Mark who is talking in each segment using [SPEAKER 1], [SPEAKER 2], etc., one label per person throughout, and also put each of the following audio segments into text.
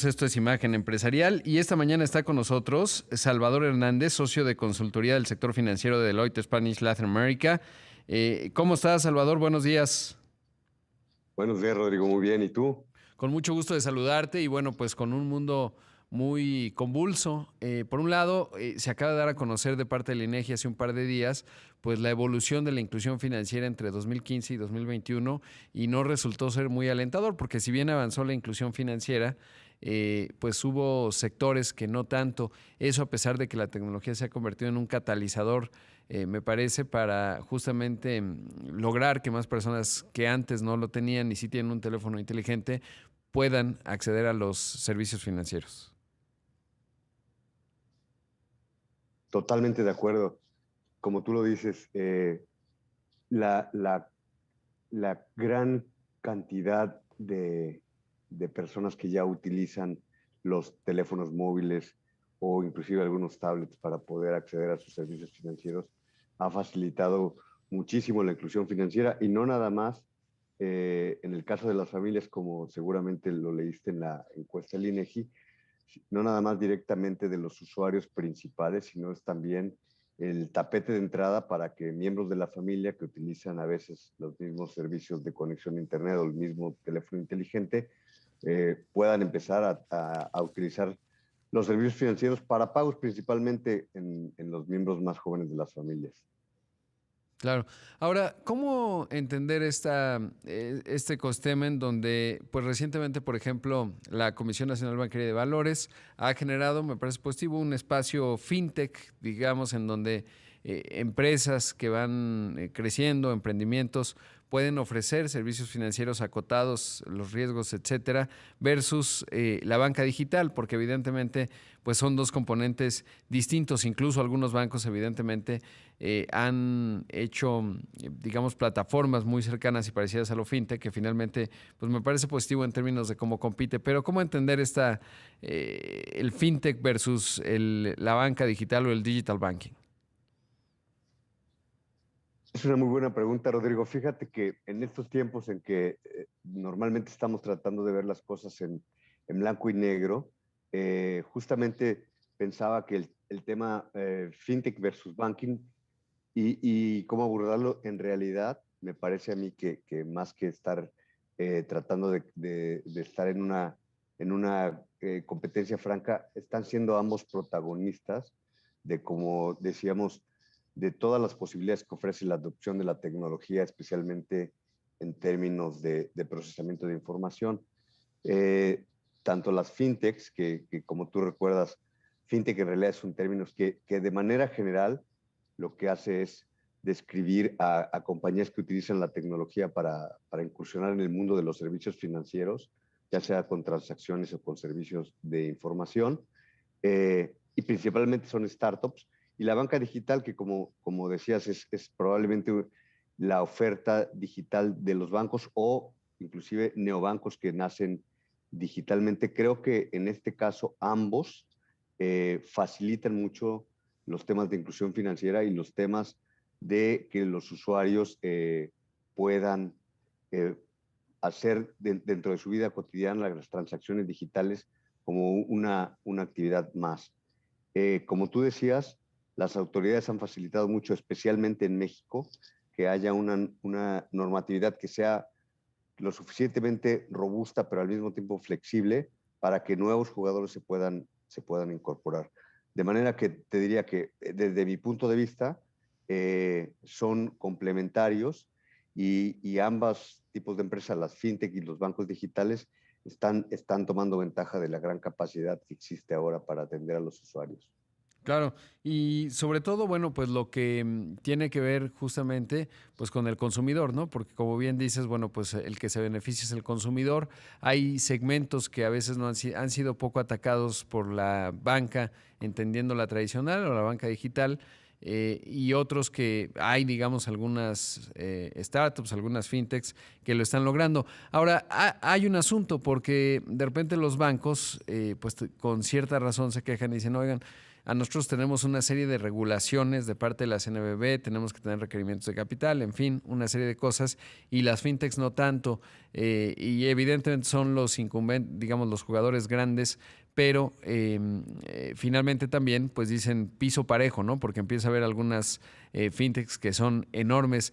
[SPEAKER 1] Esto es Imagen Empresarial y esta mañana está con nosotros Salvador Hernández, socio de consultoría del sector financiero de Deloitte Spanish Latin America. ¿Cómo estás, Salvador? Buenos días.
[SPEAKER 2] Buenos días, Rodrigo. Muy bien. ¿Y tú?
[SPEAKER 1] Con mucho gusto de saludarte y bueno, pues con un mundo muy convulso. Por un lado, se acaba de dar a conocer de parte del INEGI hace un par de días, pues la evolución de la inclusión financiera entre 2015 y 2021 y no resultó ser muy alentador porque si bien avanzó la inclusión financiera, pues hubo sectores que no tanto. Eso a pesar de que la tecnología se ha convertido en un catalizador, me parece, para justamente lograr que más personas que antes no lo tenían y sí tienen un teléfono inteligente puedan acceder a los servicios financieros.
[SPEAKER 2] Totalmente de acuerdo. Como tú lo dices, la, la, la gran cantidad de personas que ya utilizan los teléfonos móviles o inclusive algunos tablets para poder acceder a sus servicios financieros ha facilitado muchísimo la inclusión financiera y no nada más en el caso de las familias, como seguramente lo leíste en la encuesta del INEGI, no nada más directamente de los usuarios principales, sino es también el tapete de entrada para que miembros de la familia que utilizan a veces los mismos servicios de conexión a Internet o el mismo teléfono inteligente puedan empezar a utilizar los servicios financieros para pagos principalmente en los miembros más jóvenes de las familias.
[SPEAKER 1] Claro. Ahora, ¿cómo entender este ecosistema en donde, pues recientemente, por ejemplo, la Comisión Nacional Bancaria de Valores ha generado, me parece positivo, un espacio fintech, digamos, en donde empresas que van creciendo, emprendimientos, pueden ofrecer servicios financieros acotados, los riesgos, etcétera, versus la banca digital, porque evidentemente pues son dos componentes distintos. Incluso algunos bancos evidentemente han hecho, digamos, plataformas muy cercanas y parecidas a lo fintech, que finalmente pues me parece positivo en términos de cómo compite. Pero ¿cómo entender el fintech versus la banca digital o el digital banking?
[SPEAKER 2] Es una muy buena pregunta, Rodrigo. Fíjate que en estos tiempos en que normalmente estamos tratando de ver las cosas en blanco y negro, justamente pensaba que el tema fintech versus banking y cómo abordarlo en realidad, me parece a mí que más que estar tratando de estar en una competencia franca, están siendo ambos protagonistas de, como decíamos, de todas las posibilidades que ofrece la adopción de la tecnología, especialmente en términos de procesamiento de información. Eh, Tanto las fintechs, que como tú recuerdas, fintech en realidad es un término que de manera general lo que hace es describir a compañías que utilizan la tecnología para incursionar en el mundo de los servicios financieros, ya sea con transacciones o con servicios de información, y principalmente son startups. Y la banca digital, que como decías, es probablemente la oferta digital de los bancos o inclusive neobancos que nacen digitalmente. Creo que en este caso ambos facilitan mucho los temas de inclusión financiera y los temas de que los usuarios puedan eh, hacer dentro de su vida cotidiana las transacciones digitales como una actividad más. Como tú decías, las autoridades han facilitado mucho, especialmente en México, que haya una normatividad que sea lo suficientemente robusta, pero al mismo tiempo flexible, para que nuevos jugadores se puedan incorporar. De manera que te diría que desde mi punto de vista son complementarios y ambos tipos de empresas, las fintech y los bancos digitales, están tomando ventaja de la gran capacidad que existe ahora para atender a los usuarios.
[SPEAKER 1] Claro, y sobre todo, bueno, pues lo que tiene que ver justamente pues con el consumidor, ¿no? Porque como bien dices, bueno, pues el que se beneficia es el consumidor. Hay segmentos que a veces no han sido poco atacados por la banca, entendiendo la tradicional o la banca digital, y otros que hay, digamos, algunas startups, algunas fintechs que lo están logrando. Ahora, hay un asunto porque de repente los bancos, pues con cierta razón se quejan y dicen, oigan, a nosotros tenemos una serie de regulaciones de parte de la CNBV, tenemos que tener requerimientos de capital, en fin, una serie de cosas, y las fintechs no tanto, y evidentemente son los incumbentes, digamos, los jugadores grandes, pero finalmente también pues dicen piso parejo, ¿no? Porque empieza a haber algunas fintechs que son enormes.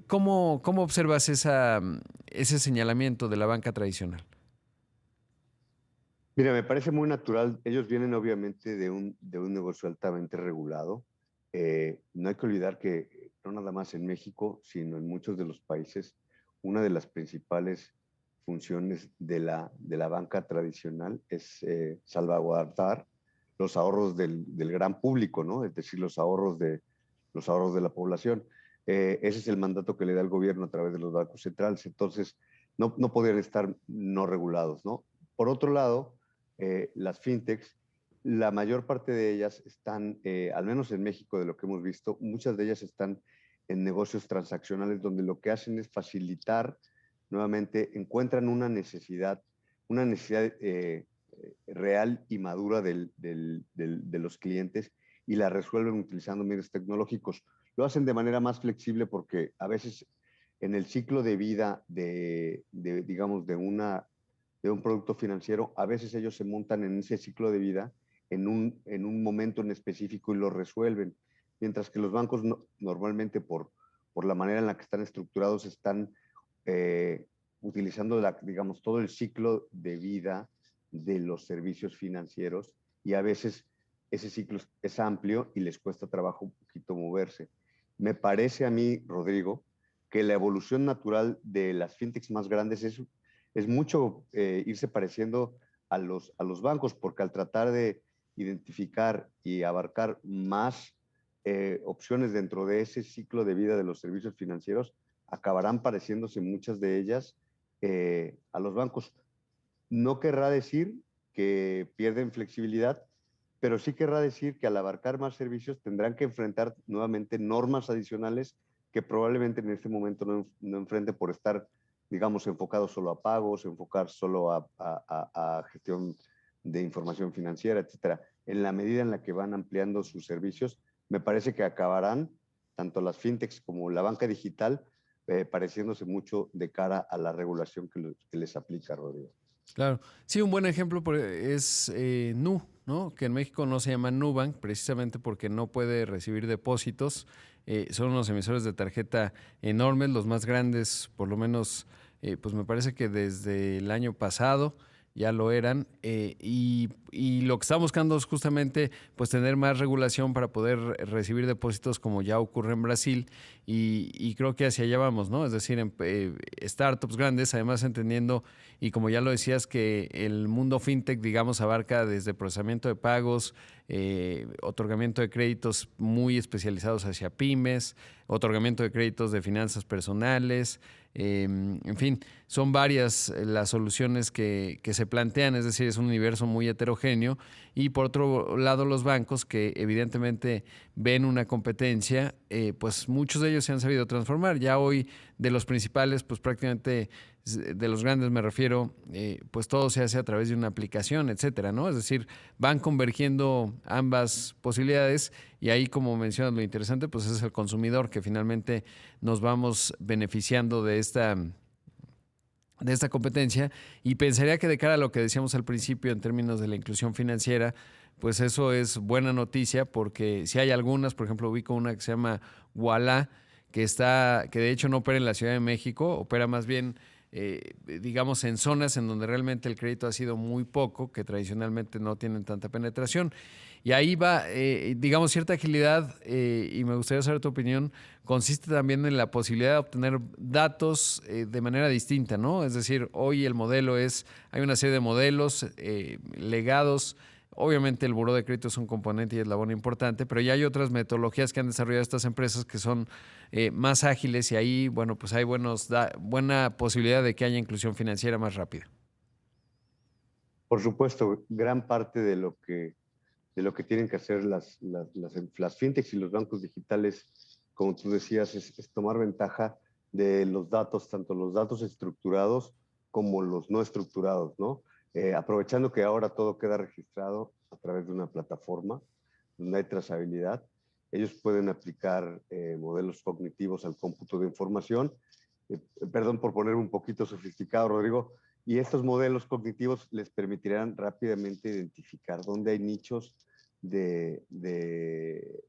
[SPEAKER 1] ¿Cómo observas ese señalamiento de la banca tradicional?
[SPEAKER 2] Mira, me parece muy natural. Ellos vienen obviamente de un negocio altamente regulado. No hay que olvidar que no nada más en México, sino en muchos de los países, una de las principales funciones de la banca tradicional es salvaguardar los ahorros del gran público, ¿no? Es decir, los ahorros de la población. Ese es el mandato que le da el gobierno a través de los bancos centrales. Entonces, no podrían estar no regulados, ¿no? Por otro lado, las fintechs, la mayor parte de ellas están, al menos en México, de lo que hemos visto, muchas de ellas están en negocios transaccionales donde lo que hacen es facilitar, nuevamente, encuentran una necesidad real y madura de los clientes y la resuelven utilizando medios tecnológicos. Lo hacen de manera más flexible porque a veces en el ciclo de vida digamos, de un producto financiero, a veces ellos se montan en ese ciclo de vida en un momento en específico y lo resuelven, mientras que los bancos normalmente por la manera en la que están estructurados están eh, utilizando, digamos, todo el ciclo de vida de los servicios financieros y a veces ese ciclo es amplio y les cuesta trabajo un poquito moverse. Me parece a mí, Rodrigo, que la evolución natural de las fintechs más grandes es mucho irse pareciendo a los bancos, porque al tratar de identificar y abarcar más opciones dentro de ese ciclo de vida de los servicios financieros, acabarán pareciéndose muchas de ellas a los bancos. No querrá decir que pierden flexibilidad, pero sí querrá decir que al abarcar más servicios tendrán que enfrentar nuevamente normas adicionales que probablemente en este momento no enfrente por estar, digamos, enfocados solo a pagos, enfocar solo a gestión de información financiera, etcétera. En la medida en la que van ampliando sus servicios, me parece que acabarán tanto las fintechs como la banca digital pareciéndose mucho de cara a la regulación que les aplica, Rodrigo.
[SPEAKER 1] Claro. Sí, un buen ejemplo es Nu, ¿no? Que en México no se llama Nubank, precisamente porque no puede recibir depósitos. Son unos emisores de tarjeta enormes, los más grandes, por lo menos, pues me parece que desde el año pasado ya lo eran. Y lo que estamos buscando es justamente pues tener más regulación para poder recibir depósitos como ya ocurre en Brasil y creo que hacia allá vamos, ¿no? Es decir, startups grandes, además entendiendo, y como ya lo decías, que el mundo fintech, digamos, abarca desde procesamiento de pagos, otorgamiento de créditos muy especializados hacia pymes, otorgamiento de créditos de finanzas personales, en fin, son varias las soluciones que se plantean, es decir, es un universo muy heterogéneo. Y por otro lado, los bancos que evidentemente ven una competencia, pues muchos de ellos se han sabido transformar. Ya hoy de los principales, pues prácticamente de los grandes me refiero, pues todo se hace a través de una aplicación, etcétera, ¿no? Es decir, van convergiendo ambas posibilidades y ahí, como mencionas, lo interesante, pues es el consumidor que finalmente nos vamos beneficiando de esta competencia y pensaría que de cara a lo que decíamos al principio en términos de la inclusión financiera, pues eso es buena noticia porque si hay algunas, por ejemplo, ubico una que se llama Walla, que de hecho no opera en la Ciudad de México, opera más bien, digamos, en zonas en donde realmente el crédito ha sido muy poco, que tradicionalmente no tienen tanta penetración. Y ahí va, digamos, cierta agilidad, y me gustaría saber tu opinión, consiste también en la posibilidad de obtener datos de manera distinta, ¿no? Es decir, hoy el modelo hay una serie de modelos legados. Obviamente el buró de crédito es un componente y es labor importante, pero ya hay otras metodologías que han desarrollado estas empresas que son más ágiles y ahí, bueno, pues hay buena posibilidad de que haya inclusión financiera más rápida.
[SPEAKER 2] Por supuesto, gran parte de lo que tienen que hacer las fintechs y los bancos digitales, como tú decías, es tomar ventaja de los datos, tanto los datos estructurados como los no estructurados, ¿no? Aprovechando que ahora todo queda registrado a través de una plataforma, donde hay trazabilidad. Ellos pueden aplicar modelos cognitivos al cómputo de información. Perdón por poner un poquito sofisticado, Rodrigo. Y estos modelos cognitivos les permitirán rápidamente identificar dónde hay nichos de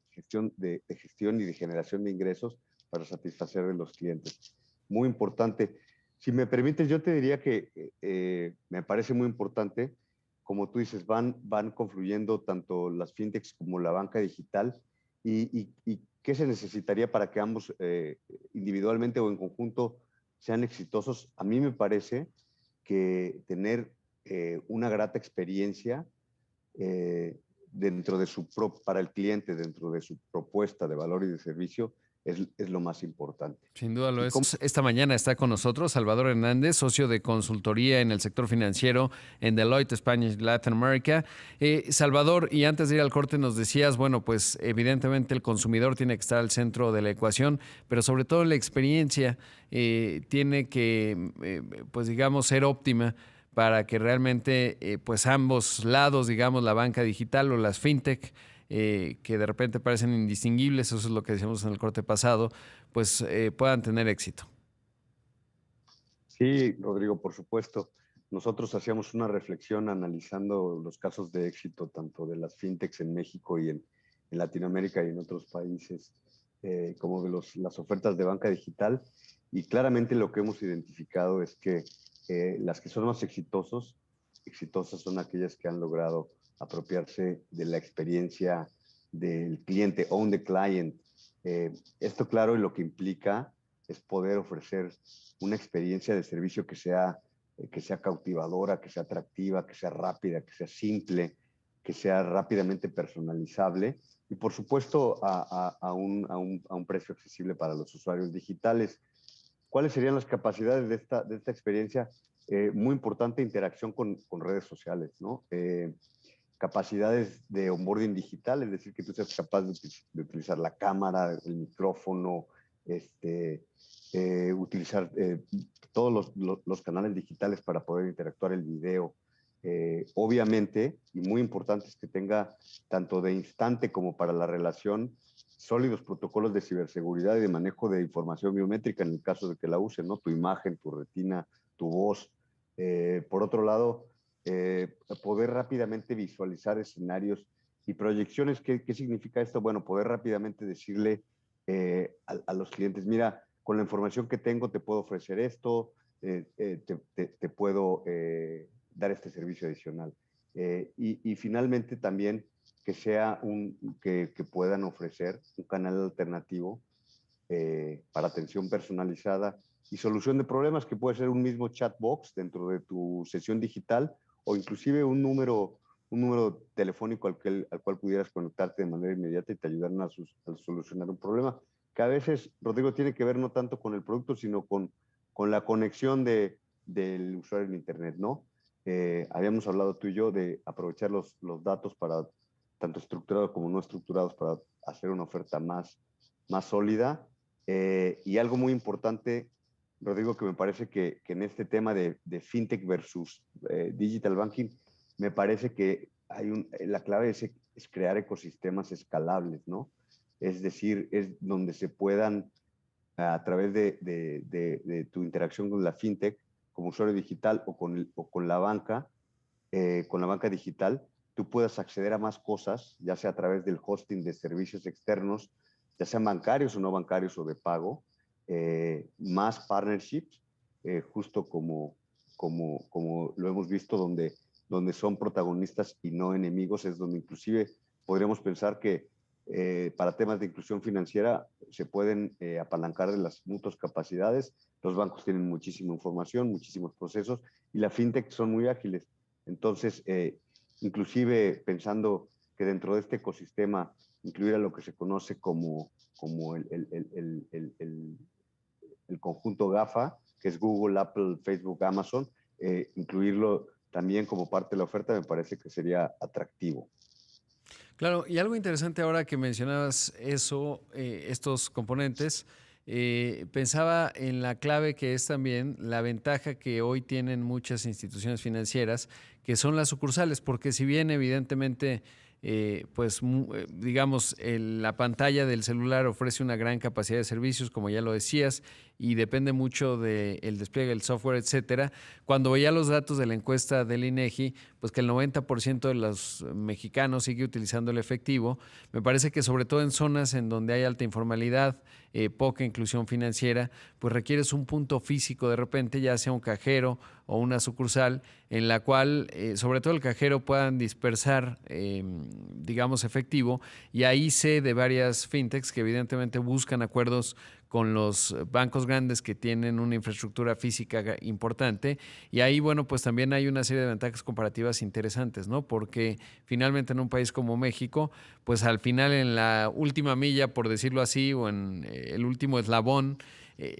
[SPEAKER 2] gestión y de generación de ingresos para satisfacer a los clientes. Muy importante. Si me permites, yo te diría que me parece muy importante, como tú dices, van confluyendo tanto las fintechs como la banca digital y qué se necesitaría para que ambos individualmente o en conjunto sean exitosos. A mí me parece que tener una grata experiencia para el cliente, dentro de su propuesta de valor y de servicio, es lo más importante.
[SPEAKER 1] Sin duda lo
[SPEAKER 2] ¿Y
[SPEAKER 1] es.
[SPEAKER 2] cómo?
[SPEAKER 1] Esta mañana está con nosotros Salvador Hernández, socio de consultoría en el sector financiero en Deloitte Spanish Latin America. Salvador, y antes de ir al corte nos decías, bueno, pues evidentemente el consumidor tiene que estar al centro de la ecuación, pero sobre todo la experiencia tiene que, pues digamos, ser óptima para que realmente pues ambos lados, digamos, la banca digital o las fintech, que de repente parecen indistinguibles, eso es lo que decíamos en el corte pasado, pues puedan tener éxito.
[SPEAKER 2] Sí, Rodrigo, por supuesto. Nosotros hacíamos una reflexión analizando los casos de éxito tanto de las fintechs en México y en Latinoamérica y en otros países, como de las ofertas de banca digital. Y claramente lo que hemos identificado es que las que son más exitosas son aquellas que han logrado apropiarse de la experiencia del cliente, own the client. Esto, claro, y lo que implica es poder ofrecer una experiencia de servicio que sea cautivadora, que sea atractiva, que sea rápida, que sea simple, que sea rápidamente personalizable y, por supuesto, a un precio accesible para los usuarios digitales. ¿Cuáles serían las capacidades de esta experiencia? Muy importante interacción con redes sociales, ¿no? Capacidades de onboarding digital, es decir, que tú seas capaz de utilizar la cámara, el micrófono, utilizar todos los canales digitales para poder interactuar el video. Obviamente, y muy importante, es que tenga tanto de instante como para la relación sólidos protocolos de ciberseguridad y de manejo de información biométrica en el caso de que la usen, ¿no? Tu imagen, tu retina, tu voz. Por otro lado, poder rápidamente visualizar escenarios y proyecciones. ¿Qué significa esto? Bueno, poder rápidamente decirle a los clientes, mira, con la información que tengo te puedo ofrecer esto, te puedo dar este servicio adicional. Y finalmente también que puedan ofrecer un canal alternativo para atención personalizada y solución de problemas, que puede ser un mismo chatbox dentro de tu sesión digital o inclusive un número telefónico al cual pudieras conectarte de manera inmediata y te ayudaran a solucionar un problema, que a veces, Rodrigo, tiene que ver no tanto con el producto, sino con la conexión del usuario en Internet, ¿no? Habíamos hablado tú y yo de aprovechar los datos para tanto estructurados como no estructurados para hacer una oferta más sólida. Y algo muy importante, Rodrigo, que me parece que en este tema de fintech versus digital banking, me parece que la clave es crear ecosistemas escalables, ¿no? Es decir, es donde se puedan, a través de tu interacción con la fintech, como usuario digital o con la banca digital, tú puedas acceder a más cosas, ya sea a través del hosting de servicios externos, ya sean bancarios o no bancarios o de pago, más partnerships, justo como lo hemos visto, donde son protagonistas y no enemigos, es donde inclusive podríamos pensar que para temas de inclusión financiera se pueden apalancar de las mutuas capacidades. Los bancos tienen muchísima información, muchísimos procesos y la fintech son muy ágiles. Entonces, inclusive pensando que dentro de este ecosistema incluir a lo que se conoce como el conjunto GAFA, que es Google, Apple, Facebook, Amazon, incluirlo también como parte de la oferta me parece que sería atractivo.
[SPEAKER 1] Claro, y algo interesante ahora que mencionabas eso, estos componentes, pensaba en la clave que es también la ventaja que hoy tienen muchas instituciones financieras, que son las sucursales, porque si bien evidentemente digamos, la pantalla del celular ofrece una gran capacidad de servicios, como ya lo decías, y depende mucho del despliegue del software, etcétera. Cuando veía los datos de la encuesta del INEGI, pues que el 90% de los mexicanos sigue utilizando el efectivo, me parece que sobre todo en zonas en donde hay alta informalidad, poca inclusión financiera, pues requieres un punto físico de repente, ya sea un cajero o una sucursal, en la cual, sobre todo el cajero, puedan dispersar, digamos, efectivo. Y ahí sé de varias fintechs que evidentemente buscan acuerdos con los bancos grandes que tienen una infraestructura física importante. Y ahí, bueno, pues también hay una serie de ventajas comparativas interesantes, ¿no? Porque finalmente en un país como México, pues al final en la última milla, por decirlo así, o en el último eslabón,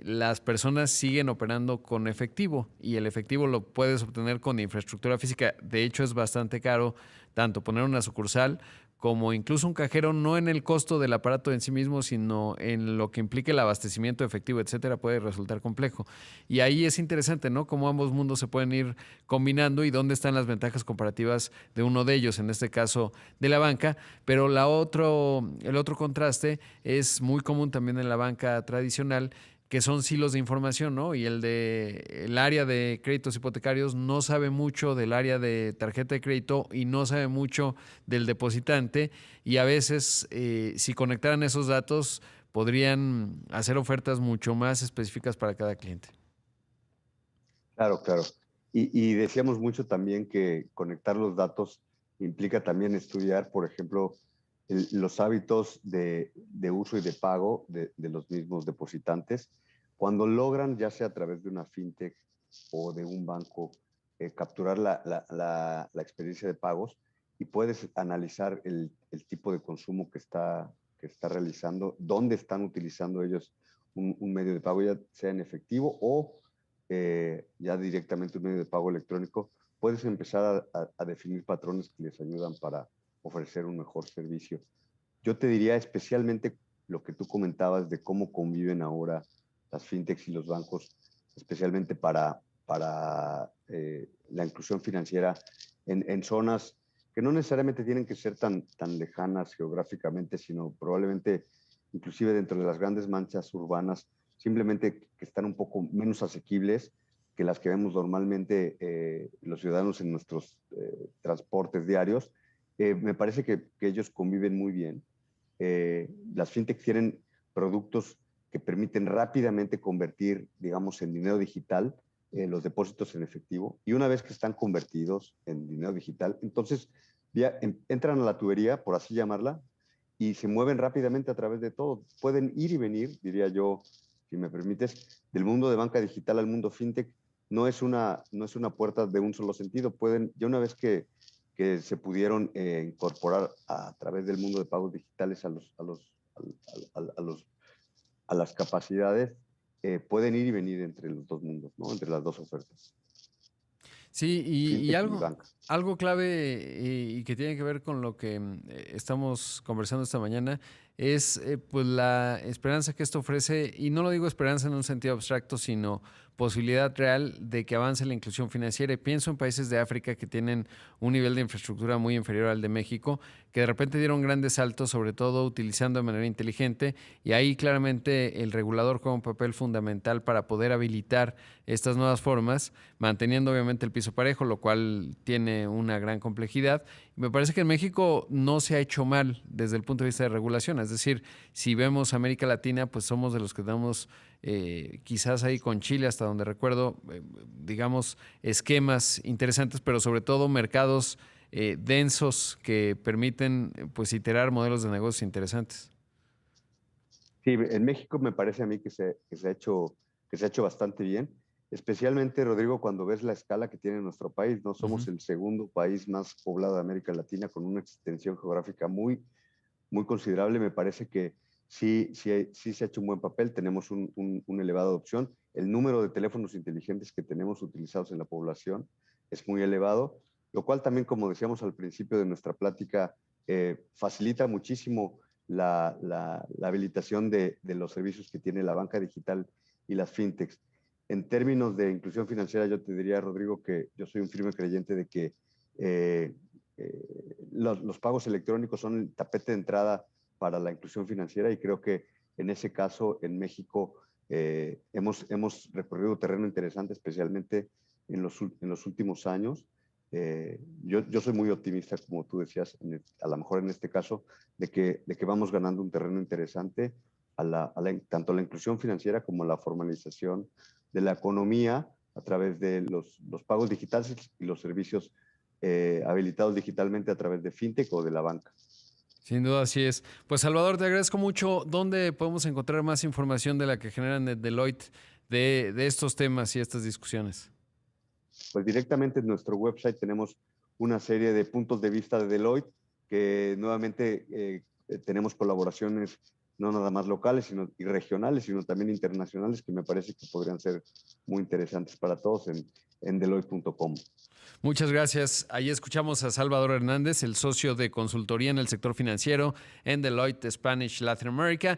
[SPEAKER 1] las personas siguen operando con efectivo y el efectivo lo puedes obtener con infraestructura física. De hecho, es bastante caro tanto poner una sucursal como incluso un cajero, no en el costo del aparato en sí mismo, sino en lo que implique el abastecimiento efectivo, etcétera, puede resultar complejo. Y ahí es interesante, ¿no? Cómo ambos mundos se pueden ir combinando y dónde están las ventajas comparativas de uno de ellos, en este caso de la banca. Pero el otro contraste es muy común también en la banca tradicional, que son silos de información, ¿no? Y el área de créditos hipotecarios no sabe mucho del área de tarjeta de crédito y no sabe mucho del depositante, y a veces, si conectaran esos datos, podrían hacer ofertas mucho más específicas para cada cliente.
[SPEAKER 2] Claro, claro. Y decíamos mucho también que conectar los datos implica también estudiar, por ejemplo, los hábitos de uso y de pago de los mismos depositantes. Cuando logran, ya sea a través de una fintech o de un banco, capturar la experiencia de pagos y puedes analizar el tipo de consumo que está realizando, dónde están utilizando ellos un medio de pago, ya sea en efectivo o ya directamente un medio de pago electrónico, puedes empezar a definir patrones que les ayudan para ofrecer un mejor servicio. Yo te diría especialmente lo que tú comentabas de cómo conviven ahora las fintechs y los bancos, especialmente para la inclusión financiera en zonas que no necesariamente tienen que ser tan lejanas geográficamente, sino probablemente inclusive dentro de las grandes manchas urbanas, simplemente que están un poco menos asequibles que las que vemos normalmente los ciudadanos en nuestros transportes diarios. Me parece que ellos conviven muy bien. Las fintechs tienen productos que permiten rápidamente convertir, digamos, en dinero digital los depósitos en efectivo. Y una vez que están convertidos en dinero digital, entonces ya entran a la tubería, por así llamarla, y se mueven rápidamente a través de todo. Pueden ir y venir, diría yo, si me permites, del mundo de banca digital al mundo fintech. No es una puerta de un solo sentido. Pueden, ya una vez que se pudieron incorporar a través del mundo de pagos digitales a las capacidades, pueden ir y venir entre los dos mundos, ¿no? Entre las dos ofertas,
[SPEAKER 1] Sí, y
[SPEAKER 2] fintech y banca.
[SPEAKER 1] algo clave y que tiene que ver con lo que estamos conversando esta mañana es pues la esperanza que esto ofrece, y no lo digo esperanza en un sentido abstracto, sino posibilidad real de que avance la inclusión financiera. Y pienso en países de África que tienen un nivel de infraestructura muy inferior al de México, que de repente dieron grandes saltos, sobre todo utilizando de manera inteligente, y ahí claramente el regulador juega un papel fundamental para poder habilitar estas nuevas formas, manteniendo obviamente el piso parejo, lo cual tiene una gran complejidad. Y me parece que en México no se ha hecho mal desde el punto de vista de regulación. Es decir, si vemos América Latina, pues somos de los que damos quizás ahí con Chile, hasta donde recuerdo, digamos, esquemas interesantes, pero sobre todo mercados densos que permiten pues iterar modelos de negocios interesantes.
[SPEAKER 2] Sí, en México me parece a mí que se ha hecho bastante bien, especialmente, Rodrigo, cuando ves la escala que tiene nuestro país, ¿no?
[SPEAKER 1] Uh
[SPEAKER 2] Somos
[SPEAKER 1] -huh.
[SPEAKER 2] el segundo país más poblado de América Latina con una extensión geográfica muy considerable. Me parece que sí se ha hecho un buen papel, tenemos una elevada adopción. El número de teléfonos inteligentes que tenemos utilizados en la población es muy elevado, lo cual también, como decíamos al principio de nuestra plática, facilita muchísimo la habilitación de los servicios que tiene la banca digital y las fintechs. En términos de inclusión financiera, yo te diría, Rodrigo, que yo soy un firme creyente de que los pagos electrónicos son el tapete de entrada para la inclusión financiera y creo que en ese caso en México hemos recorrido terreno interesante, especialmente en los últimos años. Yo soy muy optimista, como tú decías, a lo mejor en este caso, de que vamos ganando un terreno interesante tanto a la inclusión financiera como a la formalización de la economía a través de los pagos digitales y los servicios habilitados digitalmente a través de fintech o de la banca.
[SPEAKER 1] Sin duda, así es. Pues Salvador, te agradezco mucho. ¿Dónde podemos encontrar más información de la que generan en Deloitte de estos temas y estas discusiones?
[SPEAKER 2] Pues directamente en nuestro website tenemos una serie de puntos de vista de Deloitte que nuevamente tenemos colaboraciones no nada más locales y regionales, sino también internacionales que me parece que podrían ser muy interesantes para todos en Deloitte.com.
[SPEAKER 1] Muchas gracias. Ahí escuchamos a Salvador Hernández, el socio de consultoría en el sector financiero en Deloitte Spanish Latin America.